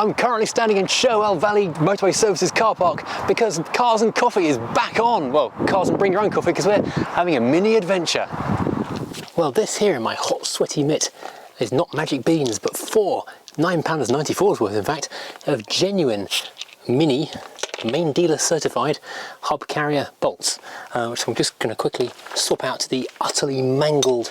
I'm currently standing in Sherwell Valley Motorway Services car park because Cars and Coffee is back on. Well, Cars and Bring Your Own Coffee, because we're having a mini adventure. Well, this here in my hot, sweaty mitt is not magic beans, but four £9.94 worth, in fact, of genuine mini main dealer certified hub carrier bolts, which I'm just going to quickly swap out to the utterly mangled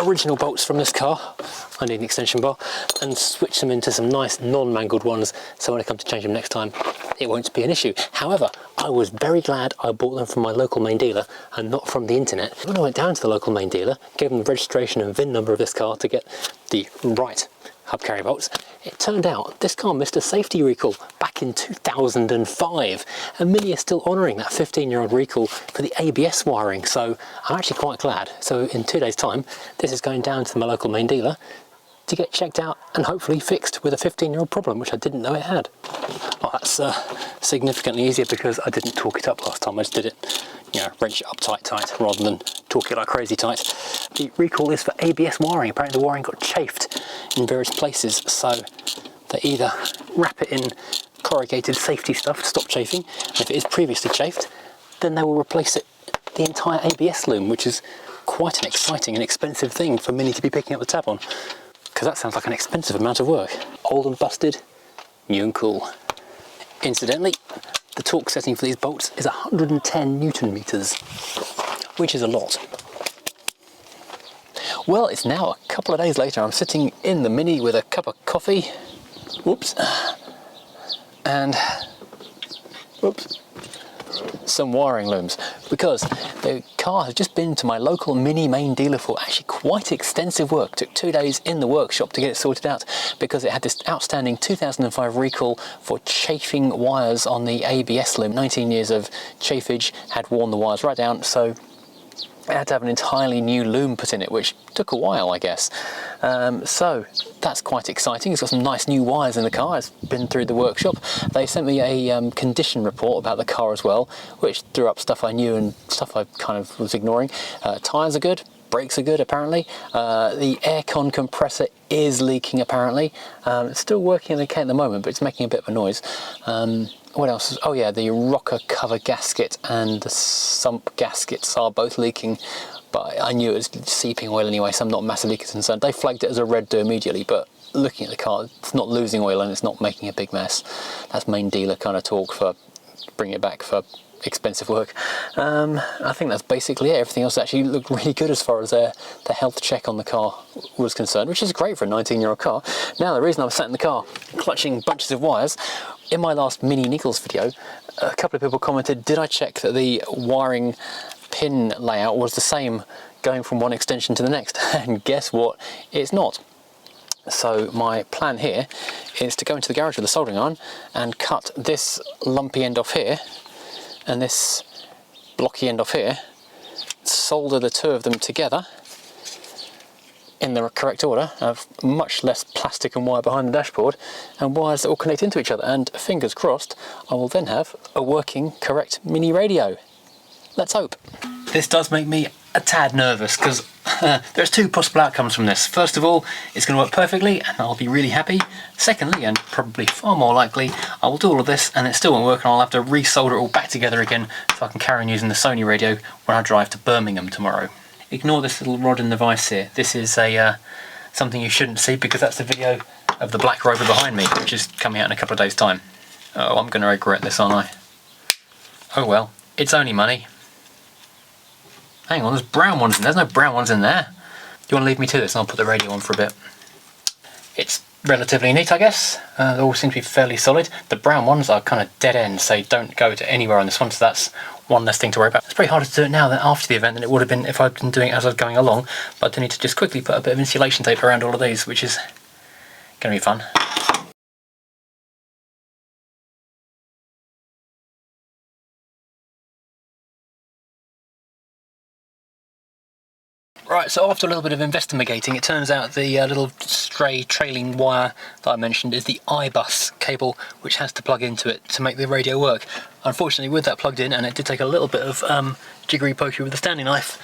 original bolts from this car. I need an extension bar, and switch them into some nice non-mangled ones, so when I come to change them next time it won't be an issue. However, I was very glad I bought them from my local main dealer and not from the internet. When I went down to the local main dealer, gave them the registration and VIN number of this car to get the right hub carrier bolts, it turned out this car missed a safety recall back in 2005, and Mini is still honouring that 15-year-old recall for the ABS wiring, so I'm actually quite glad. So in 2 days' time this is going down to my local main dealer to get checked out and hopefully fixed with a 15-year-old problem, which I didn't know it had. Oh, that's significantly easier because I didn't torque it up last time. I just did it, you know, wrench it up tight rather than torque it like crazy tight. The recall is for ABS wiring. Apparently the wiring got chafed in various places, so they either wrap it in corrugated safety stuff to stop chafing, and if it is previously chafed, then they will replace it, the entire ABS loom, which is quite an exciting and expensive thing for Mini to be picking up the tab on, because that sounds like an expensive amount of work. Old and busted, new and cool. Incidentally, the torque setting for these bolts is 110 Newton meters, which is a lot. Well, it's now a couple of days later. I'm sitting in the Mini with a cup of coffee, whoops, and whoops, some wiring looms, because the car has just been to my local Mini main dealer for actually quite extensive work. Took 2 days in the workshop to get it sorted out because it had this outstanding 2005 recall for chafing wires on the ABS loom. 19 years of chafage had worn the wires right down, so it had to have an entirely new loom put in it, which took a while, I guess. So that's quite exciting. It's got some nice new wires in the car. It's been through the workshop. They sent me a condition report about the car as well, which threw up stuff I knew and stuff I kind of was ignoring. Tyres are good. Brakes are good, apparently. The aircon compressor is leaking, apparently. It's still working okay at the moment, but it's making a bit of a noise. What else? Oh yeah, the rocker cover gasket and the sump gaskets are both leaking, but I knew it was seeping oil anyway, so I'm not massively concerned. They flagged it as a red do immediately, but looking at the car, it's not losing oil and it's not making a big mess. That's main dealer kind of talk for bring it back for expensive work. I think that's basically it. Everything else actually looked really good as far as the health check on the car was concerned, which is great for a 19-year-old car. Now, the reason I was sat in the car clutching bunches of wires, in my last Mini Nichols video, a couple of people commented, did I check that the wiring pin layout was the same going from one extension to the next? And guess what? It's not. So my plan here is to go into the garage with a soldering iron and cut this lumpy end off here and this blocky end off here, solder the two of them together in the correct order, have much less plastic and wire behind the dashboard and wires that will connect into each other, and fingers crossed I will then have a working correct Mini radio. Let's hope. This does make me a tad nervous because there's two possible outcomes from this. First of all, it's going to work perfectly and I'll be really happy. Secondly, and probably far more likely, I will do all of this and it still won't work and I'll have to resolder it all back together again so I can carry on using the Sony radio when I drive to Birmingham tomorrow. Ignore this little rod in the vise here. This is something you shouldn't see because that's the video of the Black Rover behind me, which is coming out in a couple of days' time. Oh, I'm going to regret this, aren't I? Oh well, it's only money. Hang on, there's brown ones in there. There's no brown ones in there. Do you want to leave me to this and I'll put the radio on for a bit? It's relatively neat, I guess. They all seem to be fairly solid. The brown ones are kind of dead ends, so don't go to anywhere on this one, so that's one less thing to worry about. It's pretty harder to do it now than after the event than it would have been if I'd been doing it as I was going along, but I do need to just quickly put a bit of insulation tape around all of these, which is going to be fun. Right, so after a little bit of investigating, it turns out the little stray trailing wire that I mentioned is the iBus cable, which has to plug into it to make the radio work. Unfortunately, with that plugged in, and it did take a little bit of jiggery pokey with the standing knife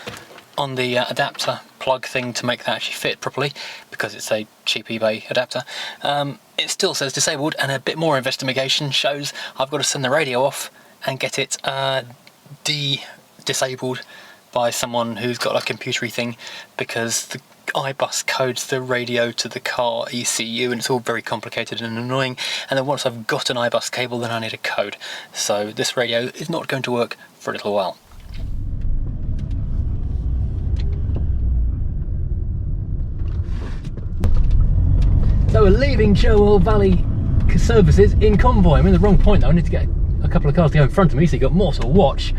on the adapter plug thing to make that actually fit properly, because it's a cheap eBay adapter. It still says disabled, and a bit more investigation shows I've got to send the radio off and get it disabled by someone who's got a computery thing, because the iBus codes the radio to the car ECU, and it's all very complicated and annoying. And then once I've got an iBus cable, then I need a code. So this radio is not going to work for a little while. So we're leaving Cherwell Valley Services in convoy. I'm in the wrong point though. I need to get a couple of cars to go in front of me, so you've got more to watch.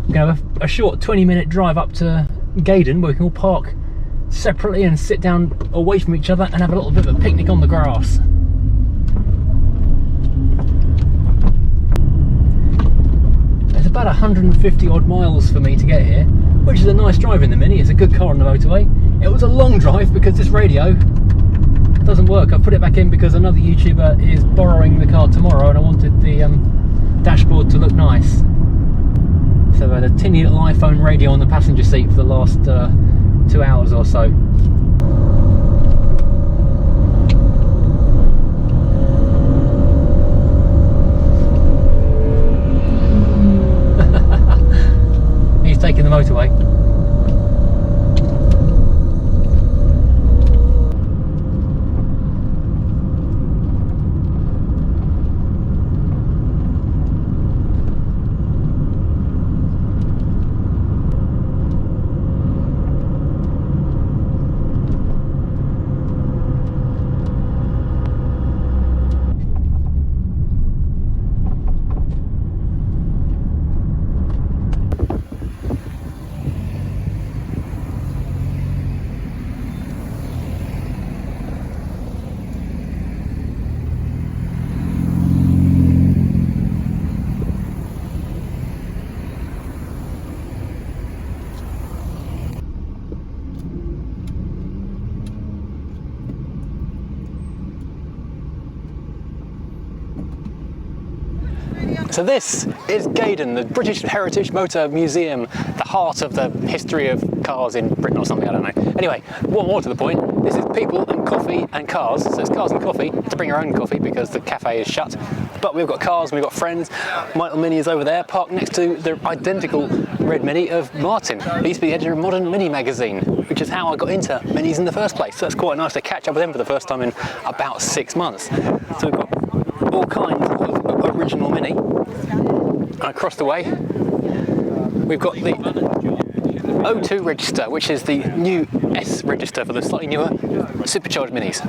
We're going to have a short 20-minute drive up to Gaydon, where we can all park separately and sit down away from each other and have a little bit of a picnic on the grass. It's about 150 odd miles for me to get here, which is a nice drive in the Mini. It's a good car on the motorway. It was a long drive because this radio doesn't work. I put it back in because another YouTuber is borrowing the car tomorrow, and I wanted the dashboard to look nice. So I had a tinny little iPhone radio on the passenger seat for the last 2 hours or so. He's taking the motorway. So this is Gaydon, the British Heritage Motor Museum, the heart of the history of cars in Britain or something, I don't know. Anyway, one more to the point, this is people and coffee and cars. So it's cars and coffee, to bring your own coffee because the cafe is shut. But we've got cars and we've got friends. My little Mini is over there, parked next to the identical red Mini of Martin, who used to be the editor of Modern Mini magazine, which is how I got into Minis in the first place. So it's quite nice to catch up with him for the first time in about 6 months. So we've got all kinds of original Mini. And across the way, we've got the O2 register, which is the new S register for the slightly newer supercharged Minis.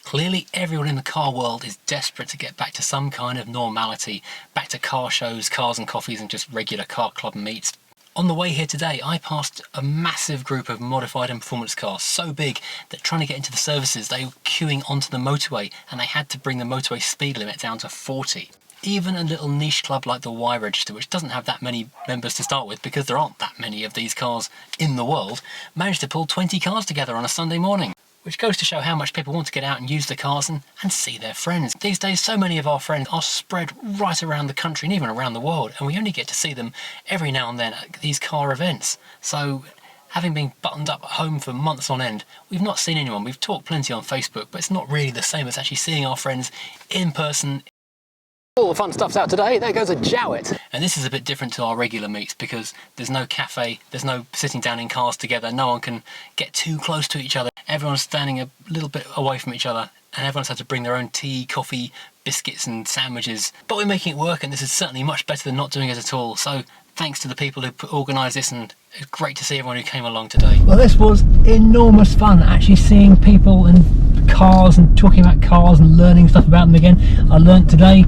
Clearly everyone in the car world is desperate to get back to some kind of normality, back to car shows, cars and coffees, and just regular car club meets. On the way here today, I passed a massive group of modified and performance cars, so big that trying to get into the services, they were queuing onto the motorway, and they had to bring the motorway speed limit down to 40. Even a little niche club like the Y Register, which doesn't have that many members to start with because there aren't that many of these cars in the world, managed to pull 20 cars together on a Sunday morning. Which goes to show how much people want to get out and use the cars and see their friends. These days, so many of our friends are spread right around the country and even around the world, and we only get to see them every now and then at these car events. So, having been buttoned up at home for months on end, we've not seen anyone. We've talked plenty on Facebook, but it's not really the same as actually seeing our friends in person. All the fun stuff's out today. There goes a Jowett. And this is a bit different to our regular meets because there's no cafe, there's no sitting down in cars together, no one can get too close to each other. Everyone's standing a little bit away from each other, and everyone's had to bring their own tea, coffee, biscuits and sandwiches. But we're making it work, and this is certainly much better than not doing it at all. So thanks to the people who organised this, and it's great to see everyone who came along today. Well, this was enormous fun, actually seeing people and cars and talking about cars and learning stuff about them again. I learnt today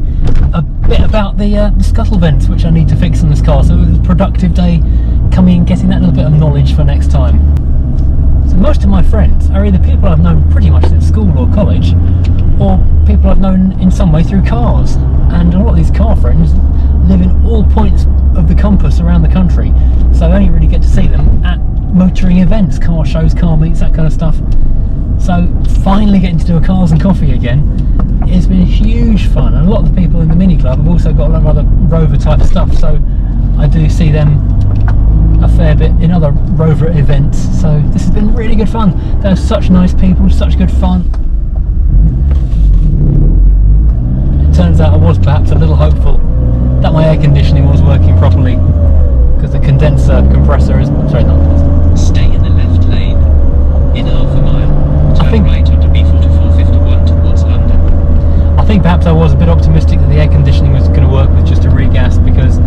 a bit about the scuttle vents, which I need to fix on this car, so it was a productive day coming and getting that little bit of knowledge for next time. So most of my friends are either people I've known pretty much since school or college, or people I've known in some way through cars. And a lot of these car friends live in all points of the compass around the country, so I only really get to see them at motoring events, car shows, car meets, that kind of stuff. So finally getting to do a cars and coffee again, it's been huge fun, and a lot of the people in the Mini Club have also got a lot of other rover type stuff, so I do see them a fair bit in other Rover events, so this has been really good fun. They're such nice people, such good fun. It turns out I was perhaps a little hopeful that my air conditioning was working properly, because the condenser compressor is... sorry, not... Stay in the left lane. In half a mile, turn right onto B4451 towards London. I think perhaps I was a bit optimistic that the air conditioning was going to work with just a regas, because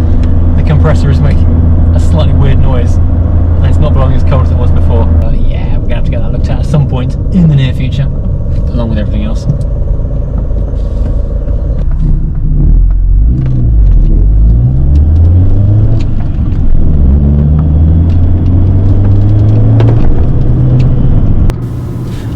the compressor is making a slightly weird noise and it's not blowing as cold as it was before. Yeah, we're going to have to get that looked at some point in the near future, along with everything else.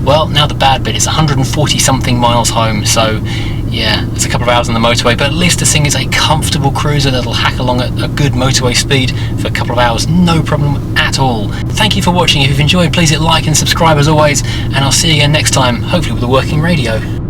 Well, now the bad bit, it's 140 something miles home, so yeah, it's a couple of hours on the motorway, but at least this thing is a comfortable cruiser that'll hack along at a good motorway speed for a couple of hours, no problem at all. Thank you for watching. If you've enjoyed, please hit like and subscribe as always, and I'll see you again next time, hopefully with a working radio.